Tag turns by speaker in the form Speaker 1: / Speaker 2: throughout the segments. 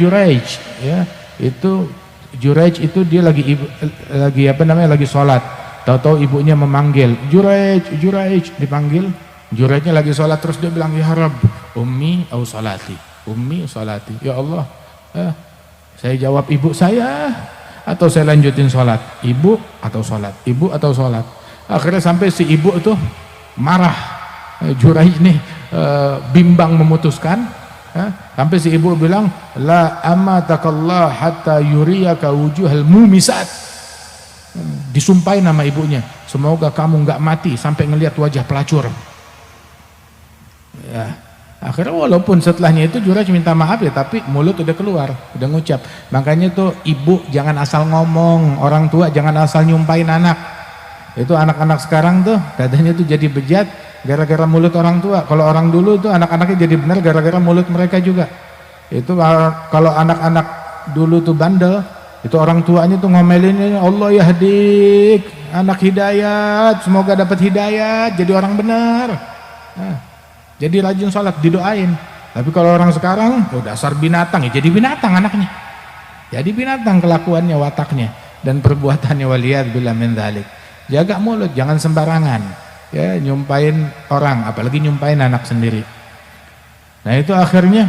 Speaker 1: Juraij, ya, itu Juraij itu dia lagi lagi sholat. Tahu-tahu ibunya memanggil, Juraij, Juraij, dipanggil. Juraijnya lagi sholat, terus dia bilang, ya Rabb, ummi au salati, ummi salati. Ya Allah, saya jawab ibu saya atau saya lanjutin sholat, ibu atau sholat, ibu atau sholat. Akhirnya sampai si ibu itu marah. Juraij nih bimbang memutuskan. Sampai si ibu bilang, la amatakallah hatta yuriyaka wujuhal mumisat. Disumpahin nama ibunya, semoga kamu nggak mati sampai ngelihat wajah pelacur. Ya, akhirnya walaupun setelahnya itu Juraij minta maaf ya, tapi mulut udah keluar, udah ngucap. Makanya tuh ibu jangan asal ngomong, orang tua jangan asal nyumpahin anak. Itu anak-anak sekarang tuh katanya tuh jadi bejat gara-gara mulut orang tua. Kalau orang dulu tuh anak-anaknya jadi benar gara-gara mulut mereka juga. Itu kalau anak-anak dulu tuh bandel, itu orang tuanya tuh ngomelin, Allah yahdik, anak hidayat, semoga dapat hidayat jadi orang benar. Jadi rajin sholat, didoain. Tapi kalau orang sekarang, dasar binatang, ya jadi binatang anaknya. Jadi binatang kelakuannya, wataknya dan perbuatannya, waliyadzubillah min dzalik. Jaga mulut, jangan sembarangan. Ya, nyumpain orang, apalagi nyumpain anak sendiri. Nah itu akhirnya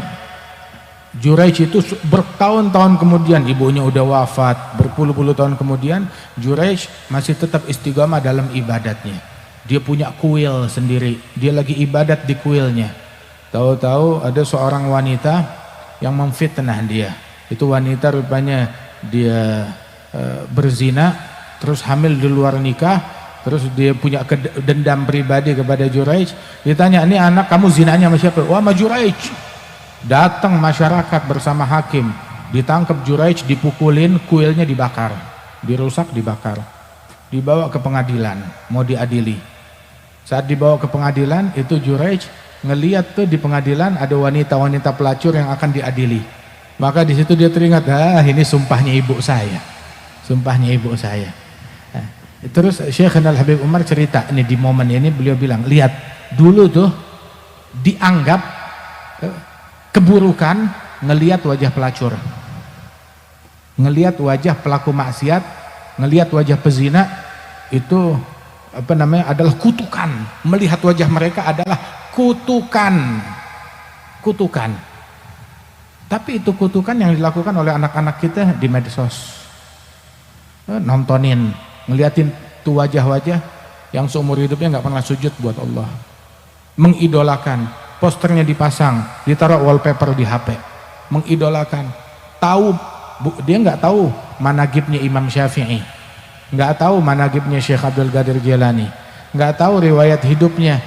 Speaker 1: Juraij itu bertahun-tahun kemudian, ibunya udah wafat, berpuluh-puluh tahun kemudian Juraij masih tetap istiqamah dalam ibadatnya. Dia punya kuil sendiri, dia lagi ibadat di kuilnya. Tahu-tahu ada seorang wanita yang memfitnah dia. Itu wanita rupanya dia berzina, terus hamil di luar nikah. Terus dia punya dendam pribadi kepada Juraij. Ditanya, ini anak kamu zinanya sama siapa? Wah, sama Juraij. Datang masyarakat bersama hakim, ditangkap Juraij, dipukulin, kuilnya dibakar, dirusak, dibakar, dibawa ke pengadilan, mau diadili. Saat dibawa ke pengadilan, itu Juraij ngeliat tuh di pengadilan ada wanita-wanita pelacur yang akan diadili. Maka di situ dia teringat, ini sumpahnya ibu saya, sumpahnya ibu saya. Terus Syekh Al-Habib Umar cerita, ini di momen ini beliau bilang, lihat dulu tuh dianggap keburukan ngelihat wajah pelacur, ngelihat wajah pelaku maksiat, ngelihat wajah pezina, itu adalah kutukan. Melihat wajah mereka adalah kutukan, kutukan. Tapi itu kutukan yang dilakukan oleh anak-anak kita di medsos, nontonin, ngeliatin tuh wajah-wajah yang seumur hidupnya nggak pernah sujud buat Allah, mengidolakan, posternya dipasang, ditaruh wallpaper di HP, mengidolakan. Tahu dia nggak tahu manaqibnya Imam Syafi'i, nggak tahu manaqibnya Syekh Abdul Qadir Jilani, nggak tahu riwayat hidupnya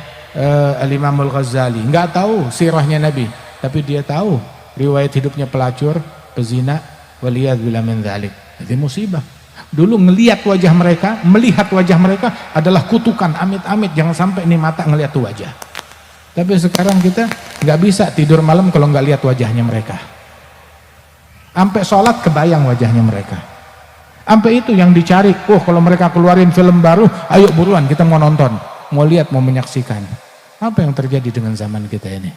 Speaker 1: Al-Imam Al-Ghazali, nggak tahu sirahnya Nabi, tapi dia tahu riwayat hidupnya pelacur, pezina, waliyadzubillah min dzalik. Itu musibah. Dulu ngelihat wajah mereka, melihat wajah mereka adalah kutukan, amit-amit jangan sampai ini mata ngelihat tuh wajah. Tapi sekarang kita nggak bisa tidur malam kalau nggak lihat wajahnya mereka. Sampai sholat kebayang wajahnya mereka. Sampai itu yang dicari. Kalau mereka keluarin film baru, ayo buruan kita mau nonton, mau lihat, mau menyaksikan. Apa yang terjadi dengan zaman kita ini?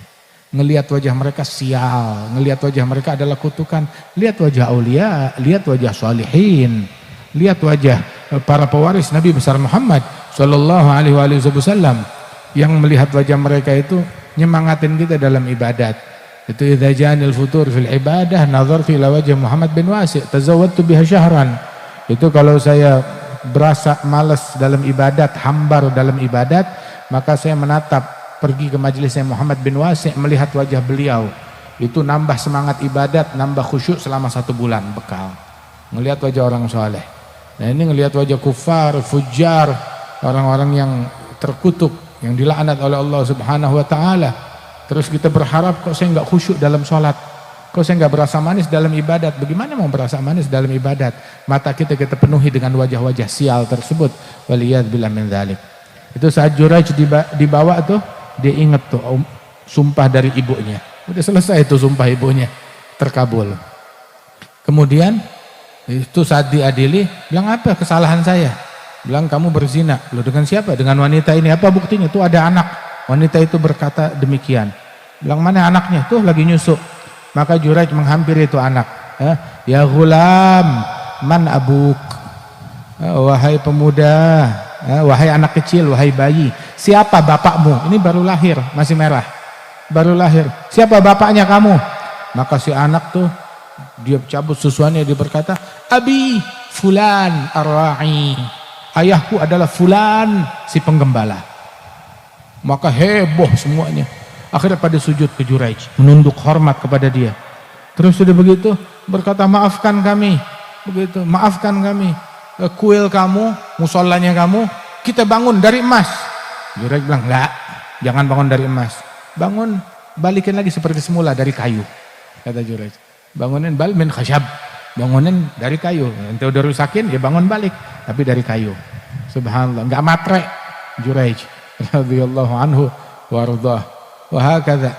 Speaker 1: Ngelihat wajah mereka sial, ngelihat wajah mereka adalah kutukan. Lihat wajah aulia, lihat wajah sholihin, lihat wajah para pewaris Nabi besar Muhammad Sallallahu Alaihi Wasallam yang melihat wajah mereka itu nyemangatin kita dalam ibadat. Itu idza janil futur fil ibadah nazartu ila wajh Muhammad bin Wasi' tazawwadtu biha syahran. Itu kalau saya berasa malas dalam ibadat, hambar dalam ibadat, maka saya menatap pergi ke majelisnya Muhammad bin Wasi', melihat wajah beliau. Itu nambah semangat ibadat, nambah khusyuk selama 1 bulan bekal. Ngelihat wajah orang soleh. Nah ini ngelihat wajah kufar, fujar, orang-orang yang terkutuk, yang dilaknat oleh Allah Subhanahu wa taala. Terus kita berharap, kok saya nggak khusyuk dalam sholat, kok saya nggak berasa manis dalam ibadat. Bagaimana mau berasa manis dalam ibadat? Mata kita penuhi dengan wajah-wajah sial tersebut. Waliyadzubillah min dzalik. Itu saat Juraij dibawa tuh, dia ingat tuh sumpah dari ibunya. Udah selesai tuh sumpah ibunya, terkabul. Kemudian itu saat diadili, bilang apa kesalahan saya? Bilang kamu berzina. Loh, dengan siapa? Dengan wanita ini. Apa buktinya? Tuh ada anak. Wanita itu berkata demikian. Bilang mana anaknya? Tuh lagi nyusuk. Maka Juraij menghampiri itu anak. Ya ghulam, man abuk? Wahai pemuda, wahai anak kecil, wahai bayi, siapa bapakmu? Ini baru lahir, masih merah, baru lahir. Siapa bapaknya kamu? Maka si anak tuh dia cabut susuannya, dia berkata, abi fulan ar-ra'i, ayahku adalah fulan si penggembala. Maka heboh semuanya. Akhirnya pada sujud ke Juraij, menunduk hormat kepada dia. Terus sudah begitu berkata, maafkan kami, begitu, maafkan kami, kuil kamu, musholanya kamu, kita bangun dari emas. Juraij bilang, enggak, jangan bangun dari emas, bangun, balikin lagi seperti semula dari kayu. Kata Juraij, bangunin bal min khasyab, bangunin dari kayu. Ente udah rusakin, ya bangun balik, tapi dari kayu. Subhanallah, enggak matre Juraij radhiyallahu anhu wa ardhah. Wa hakadha